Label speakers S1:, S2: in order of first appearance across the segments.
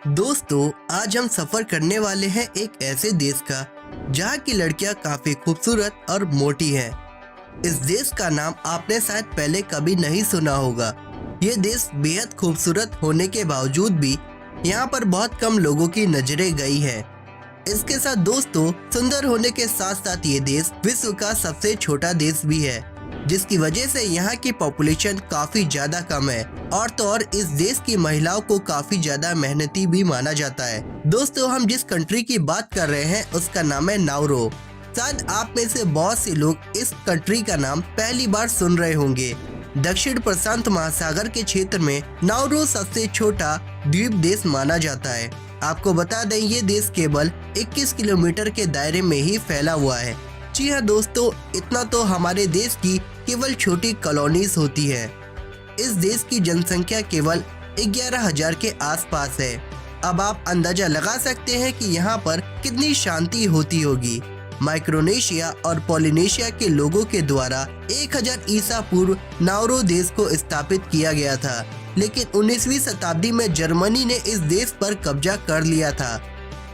S1: दोस्तों, आज हम सफर करने वाले हैं एक ऐसे देश का जहाँ की लड़कियाँ काफी खूबसूरत और मोटी हैं। इस देश का नाम आपने शायद पहले कभी नहीं सुना होगा। ये देश बेहद खूबसूरत होने के बावजूद भी यहाँ पर बहुत कम लोगों की नजरें गई हैं। इसके साथ दोस्तों, सुंदर होने के साथ साथ ये देश विश्व का सबसे छोटा देश भी है, जिसकी वजह से यहाँ की पॉपुलेशन काफी ज्यादा कम है। और तो और इस देश की महिलाओं को काफी ज्यादा मेहनती भी माना जाता है। दोस्तों, हम जिस कंट्री की बात कर रहे हैं उसका नाम है नाउरू। शायद आप में से बहुत से लोग इस कंट्री का नाम पहली बार सुन रहे होंगे। दक्षिण प्रशांत महासागर के क्षेत्र में नाउरू सबसे छोटा द्वीप देश माना जाता है। आपको बता दें, ये देश केवल 21 किलोमीटर के दायरे में ही फैला हुआ है। जी हाँ दोस्तों, इतना तो हमारे देश की केवल छोटी कॉलोनीज होती है। इस देश की जनसंख्या केवल 11,000 के आसपास है। अब आप अंदाजा लगा सकते हैं कि यहाँ पर कितनी शांति होती होगी। माइक्रोनेशिया और पोलिनेशिया के लोगों के द्वारा 1000 ईसा पूर्व नाउरू देश को स्थापित किया गया था, लेकिन 19वीं शताब्दी में जर्मनी ने इस देश पर कब्जा कर लिया था।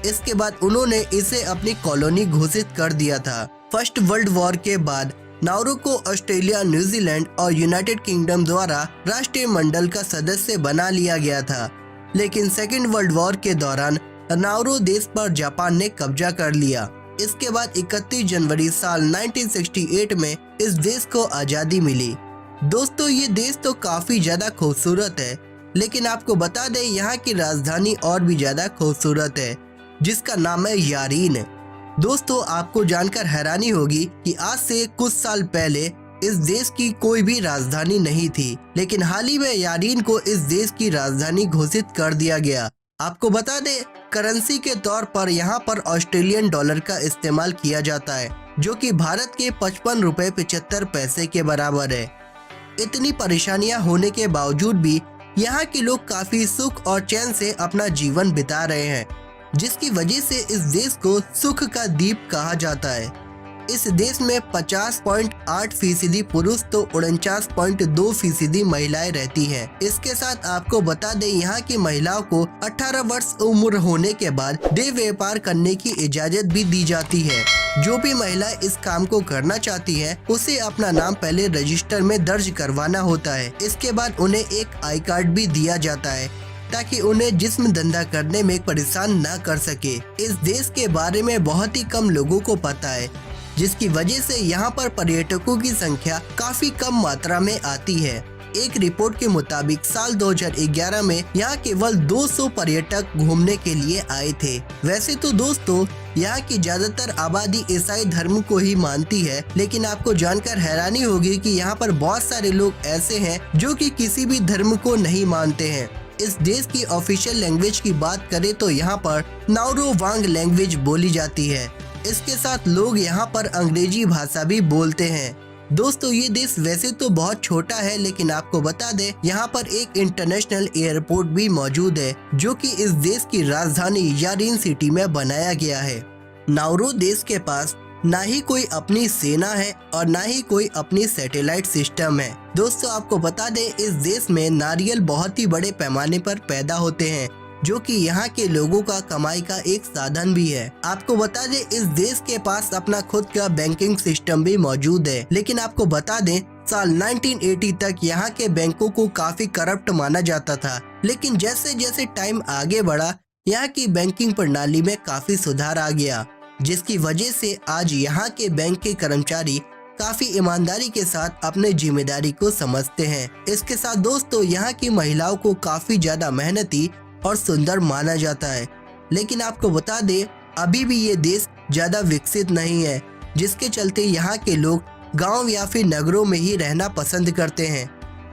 S1: इसके बाद उन्होंने इसे अपनी कॉलोनी घोषित कर दिया था। फर्स्ट वर्ल्ड वॉर के बाद नाउरू को ऑस्ट्रेलिया, न्यूजीलैंड और यूनाइटेड किंगडम द्वारा राष्ट्रीय मंडल का सदस्य बना लिया गया था, लेकिन सेकेंड वर्ल्ड वॉर के दौरान नाउरू देश पर जापान ने कब्जा कर लिया। इसके बाद 31 जनवरी साल 1968 में इस देश को आजादी मिली। दोस्तों, ये देश तो काफी ज्यादा खूबसूरत है, लेकिन आपको बता दें यहाँ की राजधानी और भी ज्यादा खूबसूरत है, जिसका नाम है यारीन। दोस्तों, आपको जानकर हैरानी होगी कि आज से कुछ साल पहले इस देश की कोई भी राजधानी नहीं थी, लेकिन हाल ही में यारीन को इस देश की राजधानी घोषित कर दिया गया। आपको बता दें, करेंसी के तौर पर यहाँ पर ऑस्ट्रेलियन डॉलर का इस्तेमाल किया जाता है, जो कि भारत के 55 रुपए 75 पैसे के बराबर है। इतनी परेशानियां होने के बावजूद भी यहाँ के लोग काफी सुख और चैन से अपना जीवन बिता रहे हैं, जिसकी वजह से इस देश को सुख का द्वीप कहा जाता है। इस देश में 50.8% पुरुष तो 49.2% महिलाएं रहती हैं। इसके साथ आपको बता दें, यहाँ की महिलाओं को 18 वर्ष उम्र होने के बाद देह व्यापार करने की इजाजत भी दी जाती है। जो भी महिला इस काम को करना चाहती है, उसे अपना नाम पहले रजिस्टर में दर्ज करवाना होता है। इसके बाद उन्हें एक आई कार्ड भी दिया जाता है, ताकि उन्हें जिस्म धंधा करने में परेशान न कर सके। इस देश के बारे में बहुत ही कम लोगों को पता है, जिसकी वजह से यहाँ पर पर्यटकों की संख्या काफी कम मात्रा में आती है। एक रिपोर्ट के मुताबिक साल 2011 में यहाँ केवल 200 पर्यटक घूमने के लिए आए थे। वैसे तो दोस्तों, यहाँ की ज्यादातर आबादी ईसाई धर्म को ही मानती है, लेकिन आपको जानकर हैरानी होगी कि यहाँ पर बहुत सारे लोग ऐसे हैं जो कि किसी भी धर्म को नहीं मानते हैं। इस देश की ऑफिशियल लैंग्वेज की बात करें तो यहाँ पर नाउरू वांग लैंग्वेज बोली जाती है। इसके साथ लोग यहाँ पर अंग्रेजी भाषा भी बोलते हैं। दोस्तों, ये देश वैसे तो बहुत छोटा है, लेकिन आपको बता दें, यहाँ पर एक इंटरनेशनल एयरपोर्ट भी मौजूद है, जो कि इस देश की राजधानी यारीन सिटी में बनाया गया है। नाउरू देश के पास ना ही कोई अपनी सेना है और ना ही कोई अपनी सैटेलाइट सिस्टम है। दोस्तों, आपको बता दें, इस देश में नारियल बहुत ही बड़े पैमाने पर पैदा होते हैं, जो कि यहाँ के लोगों का कमाई का एक साधन भी है। आपको बता दें, इस देश के पास अपना खुद का बैंकिंग सिस्टम भी मौजूद है, लेकिन आपको बता दें, साल 1980 तक यहाँ के बैंकों को काफी करप्ट माना जाता था। लेकिन जैसे जैसे टाइम आगे बढ़ा, यहाँ की बैंकिंग प्रणाली में काफी सुधार आ गया, जिसकी वजह से आज यहाँ के बैंक के कर्मचारी काफी ईमानदारी के साथ अपने जिम्मेदारी को समझते हैं। इसके साथ दोस्तों, यहाँ की महिलाओं को काफी ज्यादा मेहनती और सुंदर माना जाता है। लेकिन आपको बता दें, अभी भी ये देश ज्यादा विकसित नहीं है, जिसके चलते यहाँ के लोग गांव या फिर नगरों में ही रहना पसंद करते हैं।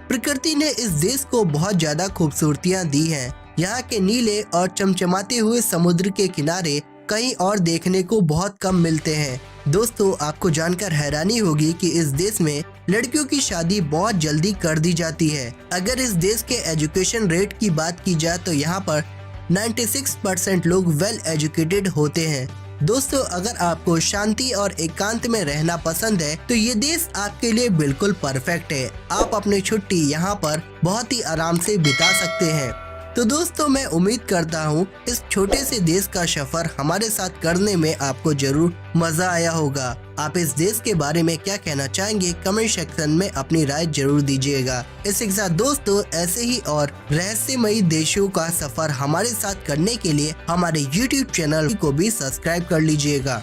S1: प्रकृति ने इस देश को बहुत ज्यादा खूबसूरतियाँ दी हैं। यहाँ के नीले और चमचमाते हुए समुद्र के किनारे कहीं और देखने को बहुत कम मिलते हैं। दोस्तों, आपको जानकर हैरानी होगी कि इस देश में लड़कियों की शादी बहुत जल्दी कर दी जाती है। अगर इस देश के एजुकेशन रेट की बात की जाए तो यहाँ पर 96% लोग वेल एजुकेटेड होते हैं। दोस्तों, अगर आपको शांति और एकांत में रहना पसंद है तो ये देश आपके लिए बिल्कुल परफेक्ट है। आप अपनी छुट्टी यहाँ पर बहुत ही आराम से बिता सकते हैं। तो दोस्तों मैं उम्मीद करता हूँ इस छोटे से देश का सफर हमारे साथ करने में आपको जरूर मजा आया होगा। आप इस देश के बारे में क्या कहना चाहेंगे कमेंट सेक्शन में अपनी राय जरूर दीजिएगा। इसी के साथ दोस्तों ऐसे ही और रहस्यमयी देशों का सफर हमारे साथ करने के लिए हमारे YouTube चैनल को भी सब्सक्राइब कर लीजिएगा।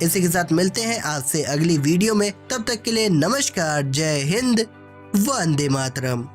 S1: इसी के साथ मिलते हैं आपसे अगली वीडियो में, तब तक के लिए नमस्कार, जय हिंद, वंदे मातरम।